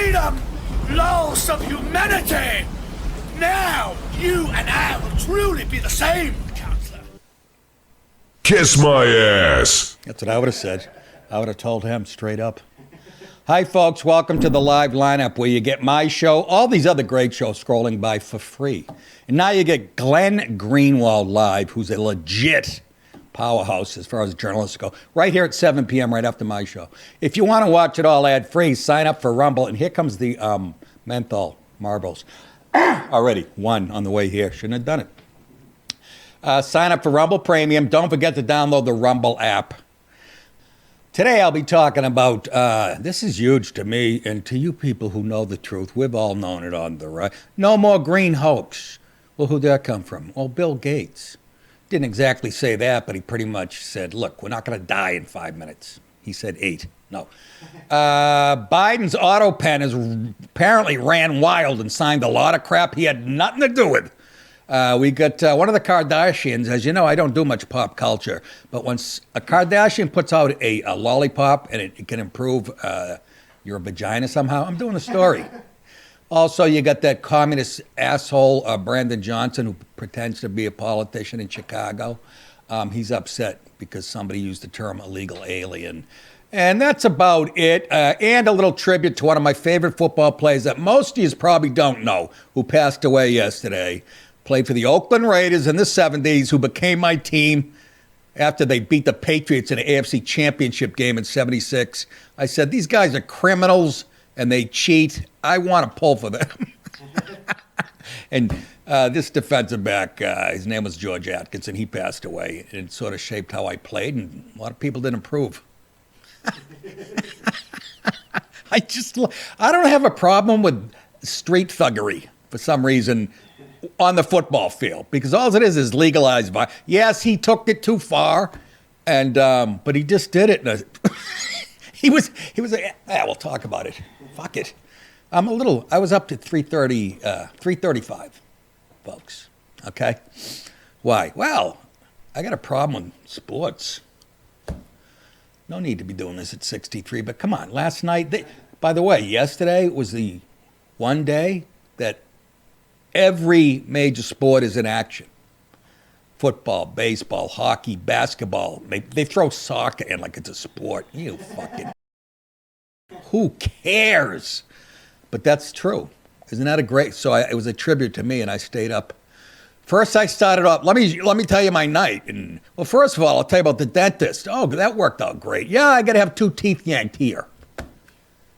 freedom, loss of humanity. Now, you and I will truly be the same, Counselor. Kiss my ass. That's what I would have said. I would have told him straight up. Hi, folks. Welcome to the live lineup where you get my show, all these other great shows scrolling by for free. And now you get Glenn Greenwald live, who's a legit powerhouse as far as journalists go, right here at 7 p.m. right after my show. If you want to watch it all ad-free, sign up for Rumble. And here comes the menthol marbles. Already, one on the way here. Shouldn't have done it. Sign up for Rumble Premium. Don't forget to download the Rumble app. Today I'll be talking about, this is huge to me and to you people who know the truth. We've all known it on the right. No more green hoax. Well, who'd that come from? Well, Bill Gates. Didn't exactly say that, but he pretty much said, look, we're not going to die in 5 minutes. He said 8. No. Biden's auto pen has apparently ran wild and signed a lot of crap he had nothing to do with. We got one of the Kardashians. As you know, I don't do much pop culture. But once a Kardashian puts out a lollipop and it can improve your vagina somehow, I'm doing a story. Also, you got that communist asshole, Brandon Johnson, who pretends to be a politician in Chicago. He's upset because somebody used the term illegal alien. And that's about it. And a little tribute to one of my favorite football players that most of you probably don't know, who passed away yesterday. Played for the Oakland Raiders in the 70s, who became my team after they beat the Patriots in an AFC championship game in 76. I said, these guys are criminals and they cheat. I want to pull for them. And this defensive back, his name was George Atkinson. He passed away. It sort of shaped how I played, and a lot of people didn't approve. I don't have a problem with street thuggery for some reason on the football field, because all it is legalized by. Yes, he took it too far, and but he just did it. He was. We'll talk about it. Fuck it. I was up to 335, folks. Okay. Why? Well, I got a problem with sports. No need to be doing this at 63, but come on. Last night, by the way, yesterday was the one day that every major sport is in action. Football, baseball, hockey, basketball. They throw soccer in like it's a sport. You fucking... Who cares? But that's true. Isn't that a great... So it was a tribute to me, and I stayed up. First, I started off... Let me tell you my night. And well, first of all, I'll tell you about the dentist. Oh, that worked out great. Yeah, I got to have 2 teeth yanked here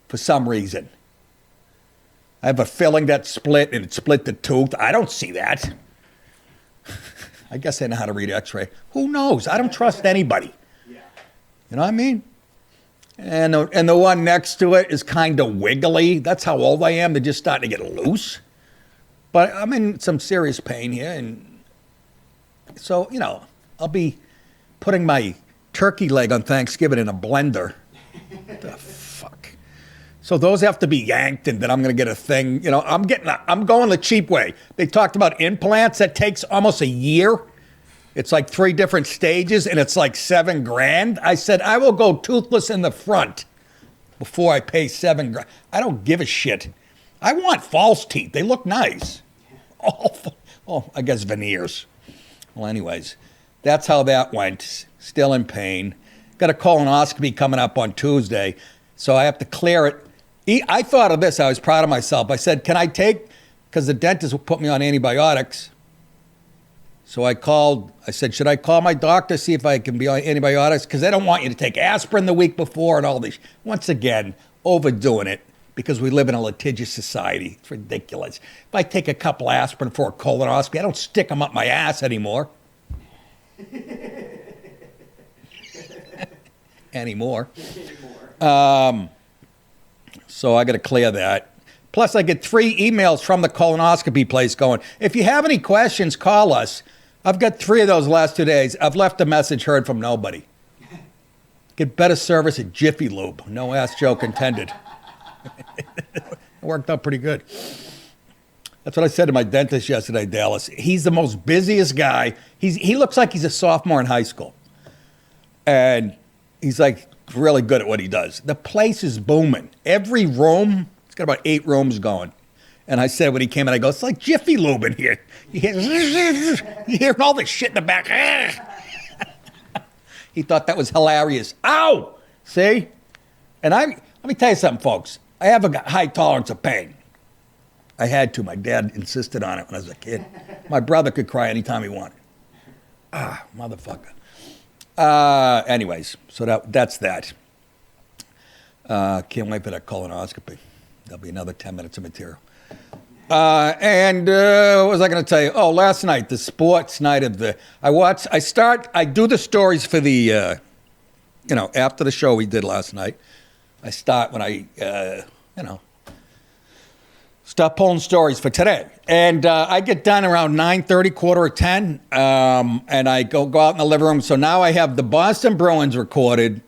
for some reason. I have a filling that split, and it split the tooth. I don't see that. I guess I know how to read x-ray. Who knows? I don't trust anybody. You know what I mean? And the one next to it is kind of wiggly. That's how old I am. They're just starting to get loose. But I'm in some serious pain here. And so, I'll be putting my turkey leg on Thanksgiving in a blender. The fuck? So those have to be yanked, and then I'm going to get a thing. I'm going the cheap way. They talked about implants. That takes almost a year. It's like 3 different stages, and it's like $7,000. I said, I will go toothless in the front before I pay $7,000. I don't give a shit. I want false teeth. They look nice. Oh, I guess veneers. Well, anyways, that's how that went. Still in pain. Got a colonoscopy coming up on Tuesday, so I have to clear it. I thought of this. I was proud of myself. I said, can I take, because the dentist will put me on antibiotics. So I said, should I call my doctor, see if I can be on antibiotics? Because they don't want you to take aspirin the week before and all these. Once again, overdoing it because we live in a litigious society. It's ridiculous. If I take a couple aspirin for a colonoscopy, I don't stick them up my ass anymore. Anymore. So I got to clear that. Plus, I get 3 emails from the colonoscopy place going, if you have any questions, call us. I've got 3 of those last 2 days. I've left a message, heard from nobody. Get better service at Jiffy Lube. No ass joke intended. It worked out pretty good. That's what I said to my dentist yesterday, Dallas. He's the most busiest guy. He looks like he's a sophomore in high school. And he's like really good at what he does. The place is booming. Every room, It's got about 8 rooms going. And I said when he came in, I go, it's like Jiffy Lube in here. You hear all this shit in the back. He thought that was hilarious. Ow! See? And let me tell you something, folks. I have a high tolerance of pain. I had to. My dad insisted on it when I was a kid. My brother could cry anytime he wanted. Motherfucker. Anyways, so that's that. Can't wait for that colonoscopy. There'll be another 10 minutes of material. And what was I going to tell you? Oh, last night, the sports night of I do the stories for the, after the show we did last night. I start when start pulling stories for today. And I get done around 9:30, quarter of 10, and I go out in the living room. So now I have the Boston Bruins recorded.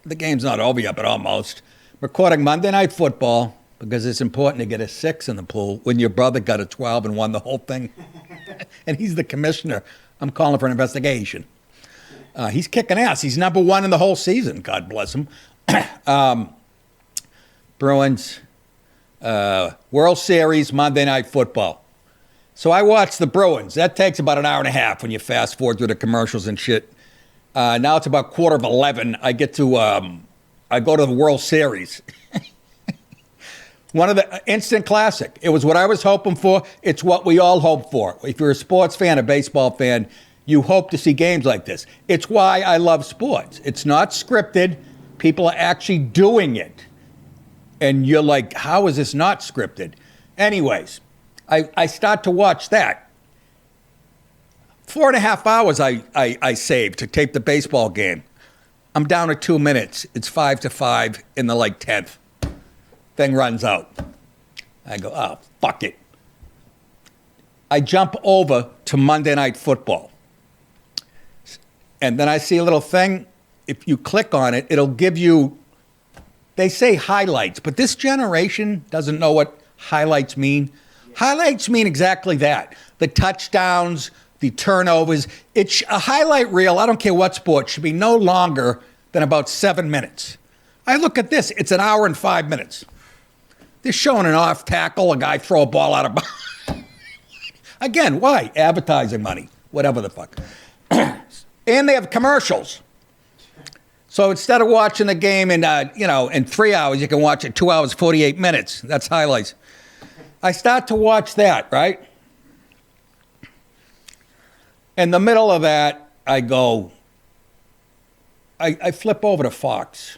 The game's not over yet, but almost. Recording Monday Night Football, because it's important to get a 6 in the pool when your brother got a 12 and won the whole thing. And he's the commissioner. I'm calling for an investigation. He's kicking ass. He's number 1 in the whole season. God bless him. Bruins, World Series, Monday Night Football. So I watch the Bruins. That takes about an hour and a half when you fast forward through the commercials and shit. Now it's about 11:15. I go to the World Series. One of the instant classic. It was what I was hoping for. It's what we all hope for. If you're a sports fan, a baseball fan, you hope to see games like this. It's why I love sports. It's not scripted. People are actually doing it. And you're like, how is this not scripted? Anyways, I start to watch that. 4.5 hours I saved to tape the baseball game. I'm down to 2 minutes. It's 5-5 in the 10th. Thing runs out. I go, oh, fuck it. I jump over to Monday Night Football. And then I see a little thing. If you click on it, it'll give you, they say highlights, but this generation doesn't know what highlights mean. Highlights mean exactly that. The touchdowns, the turnovers. It's a highlight reel, I don't care what sport, should be no longer than about 7 minutes. I look at this, it's an hour and 5 minutes. They're showing an off tackle, a guy throw a ball out of bounds. Again, why? Advertising money, whatever the fuck. And they have commercials. So instead of watching the game in 3 hours, you can watch it 2 hours, 48 minutes. That's highlights. I start to watch that, right? In the middle of that, I flip over to Fox,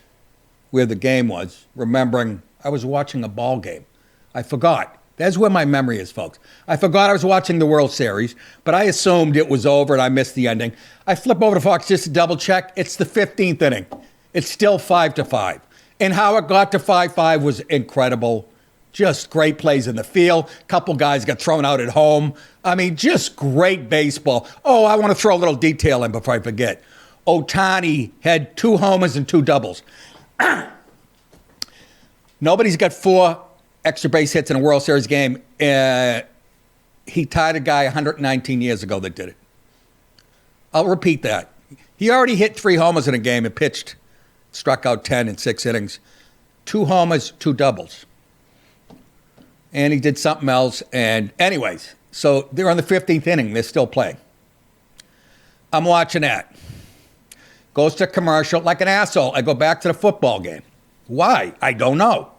where the game was, remembering I was watching a ball game. I forgot. That's where my memory is, folks. I forgot I was watching the World Series, but I assumed it was over and I missed the ending. I flip over to Fox just to double check. It's the 15th inning. It's still 5-5. And how it got to 5-5 was incredible. Just great plays in the field. Couple guys got thrown out at home. I mean, just great baseball. Oh, I want to throw a little detail in before I forget. Ohtani had 2 homers and 2 doubles. Nobody's got 4 extra base hits in a World Series game. He tied a guy 119 years ago that did it. I'll repeat that. He already hit 3 homers in a game and pitched, struck out 10 in 6 innings. 2 homers, 2 doubles. And he did something else. And anyways, so they're on the 15th inning. They're still playing. I'm watching that. Goes to commercial like an asshole. I go back to the football game. Why? I don't know.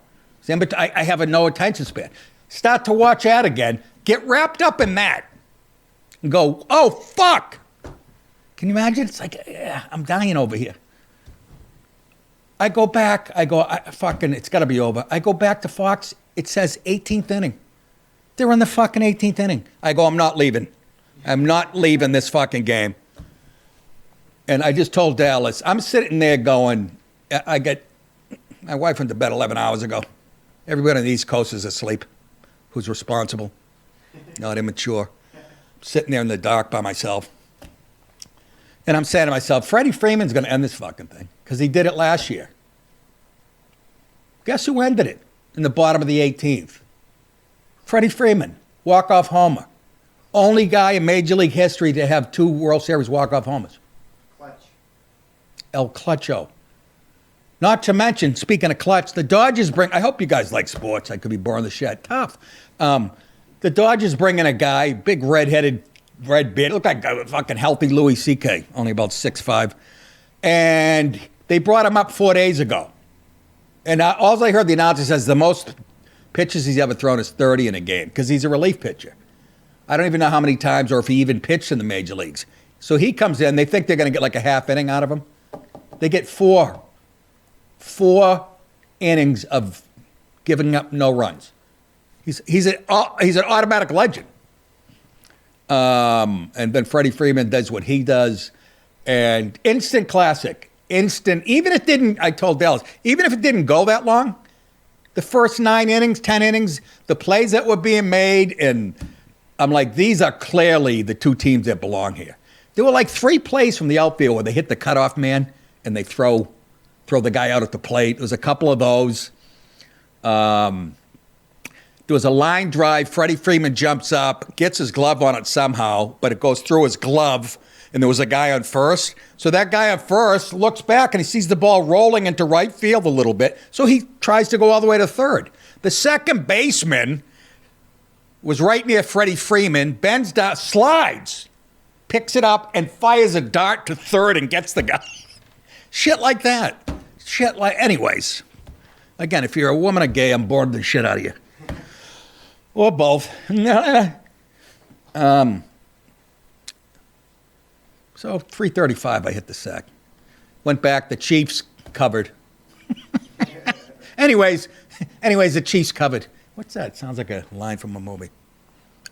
I have a no attention span. Start to watch that again. Get wrapped up in that. And go, oh, fuck. Can you imagine? It's like, I'm dying over here. I go back. It's got to be over. I go back to Fox. It says 18th inning. They're in the fucking 18th inning. I go, I'm not leaving. I'm not leaving this fucking game. And I just told Dallas, I'm sitting there going, my wife went to bed 11 hours ago. Everybody on the East Coast is asleep. Who's responsible? Not immature. I'm sitting there in the dark by myself. And I'm saying to myself, Freddie Freeman's going to end this fucking thing because he did it last year. Guess who ended it in the bottom of the 18th? Freddie Freeman, walk-off homer. Only guy in Major League history to have 2 World Series walk-off homers. Clutch. El Clutcho. Not to mention, speaking of clutch, the Dodgers bring. I hope you guys like sports. I could be boring the shit. Tough. The Dodgers bring in a guy, big red-headed, red beard. Looked like a fucking healthy Louis C.K., only about 6'5". And they brought him up 4 days ago. And all I heard the announcer says the most pitches he's ever thrown is 30 in a game because he's a relief pitcher. I don't even know how many times or if he even pitched in the major leagues. So he comes in. They think they're going to get like a half inning out of him. They get four innings of giving up no runs. He's an automatic legend. And then Freddie Freeman does what he does. And instant classic. Instant. Even if it didn't, I told Dallas, even if it didn't go that long, the first 9 innings, 10 innings, the plays that were being made, and I'm like, these are clearly the two teams that belong here. There were like 3 plays from the outfield where they hit the cutoff man and they throw the guy out at the plate. There was a couple of those. There was a line drive. Freddie Freeman jumps up, gets his glove on it somehow, but it goes through his glove, and there was a guy on first. So that guy on first looks back, and he sees the ball rolling into right field a little bit, so he tries to go all the way to third. The second baseman was right near Freddie Freeman, bends down, slides, picks it up, and fires a dart to third and gets the guy. Shit like that. Anyways. Again, if you're a woman or gay, I'm bored the shit out of you. Or both. So 3:35, I hit the sack. Went back, the Chiefs covered. Anyways, the Chiefs covered. What's that? Sounds like a line from a movie.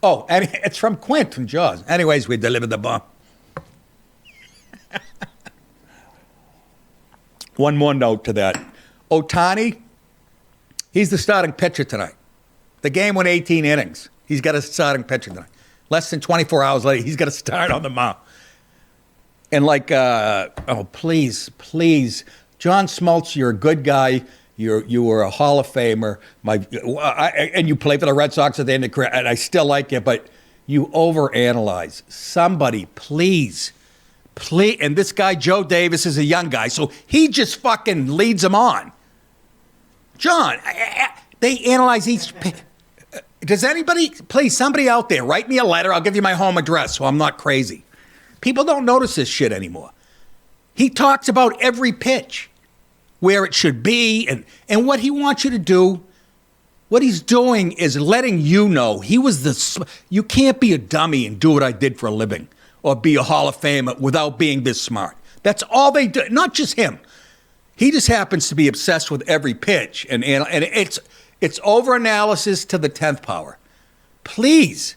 Oh, and it's from Quint from Jaws. Anyways, we delivered the bomb. One more note to that. Ohtani, he's the starting pitcher tonight. The game went 18 innings. He's got a starting pitcher tonight. Less than 24 hours later, he's got to start on the mound. And please, John Smoltz, you're a good guy. You were a Hall of Famer. And you played for the Red Sox at the end of career, and I still like you, but you overanalyze. Somebody, please. And this guy, Joe Davis, is a young guy, so he just fucking leads them on. John, they analyze each pitch. Does anybody, please, somebody out there, write me a letter. I'll give you my home address so I'm not crazy. People don't notice this shit anymore. He talks about every pitch, where it should be, and what he wants you to do. What he's doing is letting you know you can't be a dummy and do what I did for a living or be a Hall of Famer without being this smart. That's all they do. Not just him. He just happens to be obsessed with every pitch, and it's overanalysis to the 10th power. Please,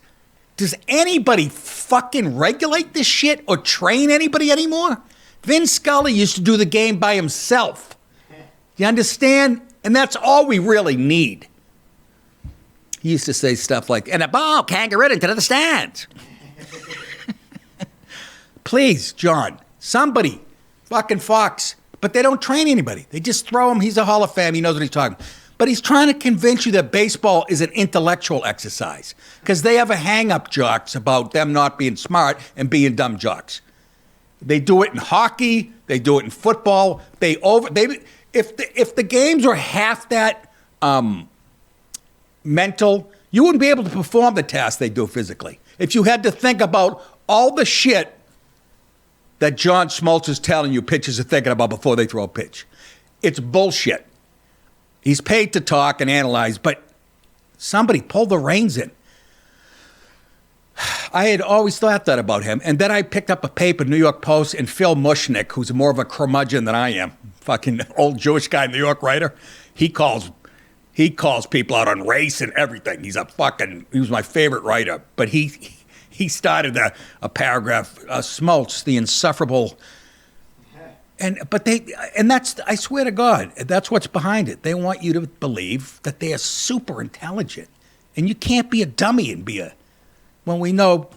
does anybody fucking regulate this shit or train anybody anymore? Vin Scully used to do the game by himself. You understand? And that's all we really need. He used to say stuff like, and a ball can't get rid into the stands. Please, John, somebody, fucking Fox. But they don't train anybody. They just throw him. He's a Hall of Fame. He knows what he's talking about. But he's trying to convince you that baseball is an intellectual exercise because they have a hang-up jocks about them not being smart and being dumb jocks. They do it in hockey. They do it in football. If the games were half that mental, you wouldn't be able to perform the tasks they do physically. If you had to think about all the shit that John Smoltz is telling you pitchers are thinking about before they throw a pitch. It's bullshit. He's paid to talk and analyze, but somebody pull the reins in. I had always thought that about him, and then I picked up a paper, New York Post, and Phil Mushnick, who's more of a curmudgeon than I am, fucking old Jewish guy, New York writer. He calls people out on race and everything. He was my favorite writer, but he started a paragraph, Smoltz, the insufferable, and that's, I swear to God, that's what's behind it. They want you to believe that they are super intelligent, and you can't be a dummy and when we know,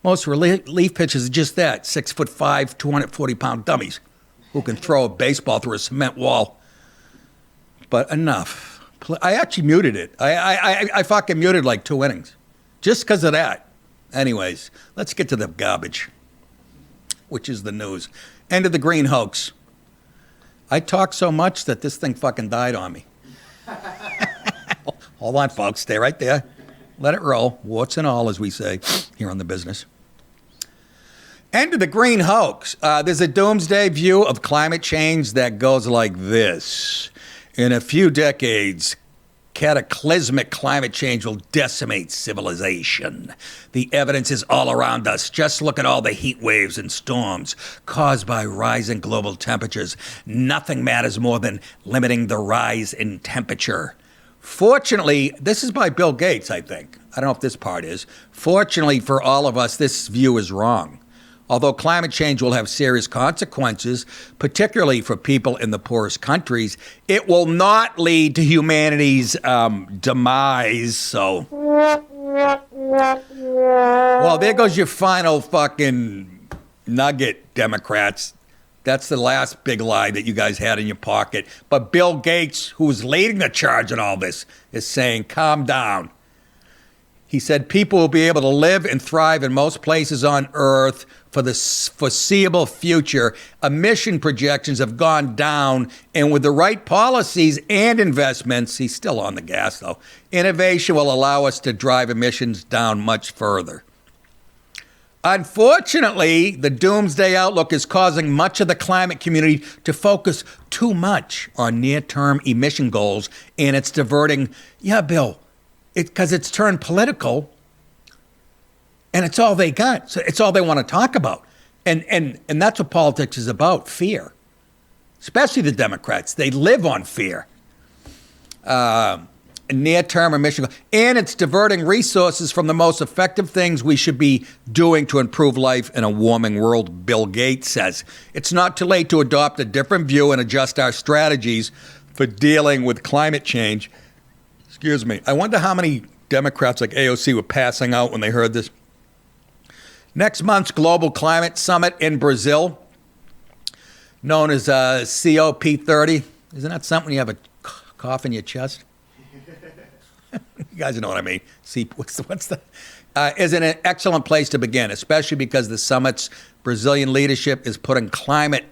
most relief pitchers are just that, 6'5", 240-pound dummies who can throw a baseball through a cement wall. But enough. I actually muted it. I fucking muted like 2 innings. Just because of that. Anyways, let's get to the garbage, which is the news. End of the green hoax. I talk so much that this thing fucking died on me. Hold on, folks. Stay right there. Let it roll. Warts and all, as we say here on the business. End of the green hoax. There's a doomsday view of climate change that goes like this. In a few decades, cataclysmic climate change will decimate civilization. The evidence is all around us. Just look at all the heat waves and storms caused by rising global temperatures. Nothing matters more than limiting the rise in temperature. Fortunately, this is by Bill Gates, I think. I don't know if this part is. Fortunately for all of us, this view is wrong. Although climate change will have serious consequences, particularly for people in the poorest countries, it will not lead to humanity's demise. So, well, there goes your final fucking nugget, Democrats. That's the last big lie that you guys had in your pocket. But Bill Gates, who's leading the charge in all this, is saying, calm down. He said people will be able to live and thrive in most places on Earth for the foreseeable future. Emission projections have gone down, and with the right policies and investments, he's still on the gas though, innovation will allow us to drive emissions down much further. Unfortunately, the doomsday outlook is causing much of the climate community to focus too much on near-term emission goals, and it's diverting, Bill, because it's turned political, and it's all they got. So it's all they want to talk about. And that's what politics is about, fear. Especially the Democrats. They live on fear. Near-term emission. And it's diverting resources from the most effective things we should be doing to improve life in a warming world, Bill Gates says. It's not too late to adopt a different view and adjust our strategies for dealing with climate change. Excuse me. I wonder how many Democrats like AOC were passing out when they heard this. Next month's Global Climate Summit in Brazil, known as COP30. Isn't that something when you have a cough in your chest? You guys know what I mean. See, what's the is an excellent place to begin, especially because the summit's Brazilian leadership is putting climate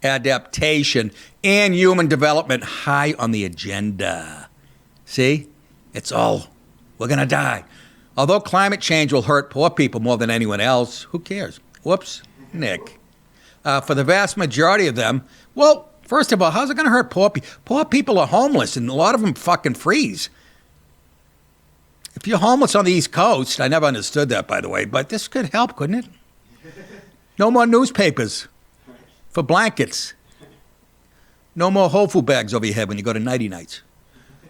adaptation and human development high on the agenda. See? It's all, we're going to die. Although climate change will hurt poor people more than anyone else, who cares? Whoops, Nick. For the vast majority of them, well, first of all, how's it going to hurt poor people? Poor people are homeless, and a lot of them fucking freeze. If you're homeless on the East Coast, I never understood that, by the way, but this could help, couldn't it? No more newspapers for blankets. No more Whole Food bags over your head when you go to nighty nights.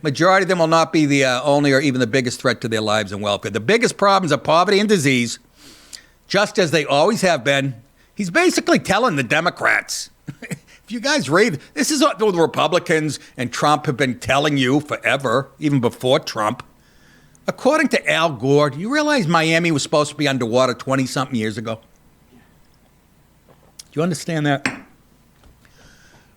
Majority of them will not be the only or even the biggest threat to their lives and welfare. The biggest problems are poverty and disease, just as they always have been. He's basically telling the Democrats, if you guys read, this is what the Republicans and Trump have been telling you forever, even before Trump. According to Al Gore, do you realize Miami was supposed to be underwater 20-something years ago? Do you understand that?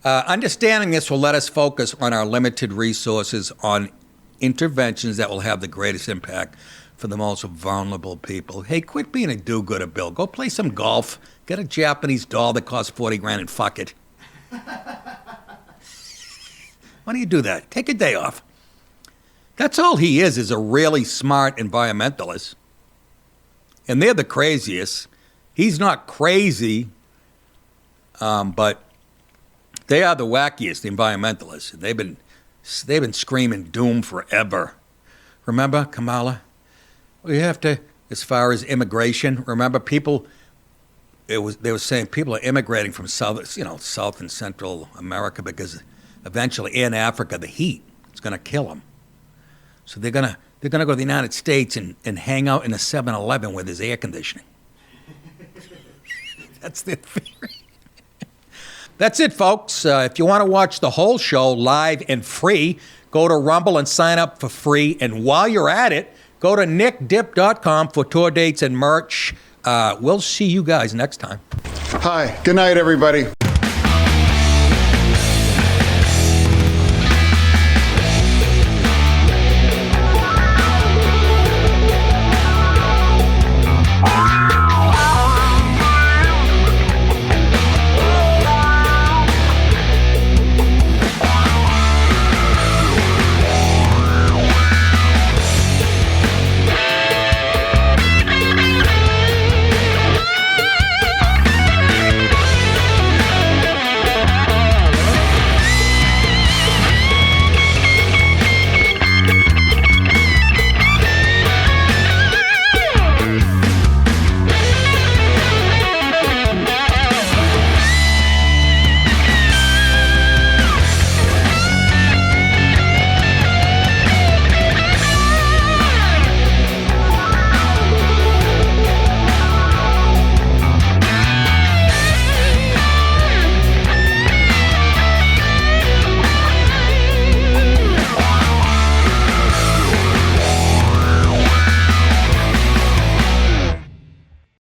Understanding this will let us focus on our limited resources on interventions that will have the greatest impact for the most vulnerable people. Hey, quit being a do-gooder, Bill. Go play some golf. Get a Japanese doll that costs $40,000 and fuck it. Why do you do that? Take a day off. That's all he is a really smart environmentalist. And they're the craziest. He's not crazy, but they are the wackiest, the environmentalists. They've been screaming doom forever. Remember, Kamala? We have to, as far as immigration, remember they were saying people are immigrating from South and Central America because eventually in Africa the heat is going to kill them. So they're gonna go to the United States and hang out in a 7-Eleven where there's air conditioning. That's their theory. That's it, folks. If you want to watch the whole show live and free, go to Rumble and sign up for free. And while you're at it, go to nickdip.com for tour dates and merch. We'll see you guys next time. Hi. Good night, everybody.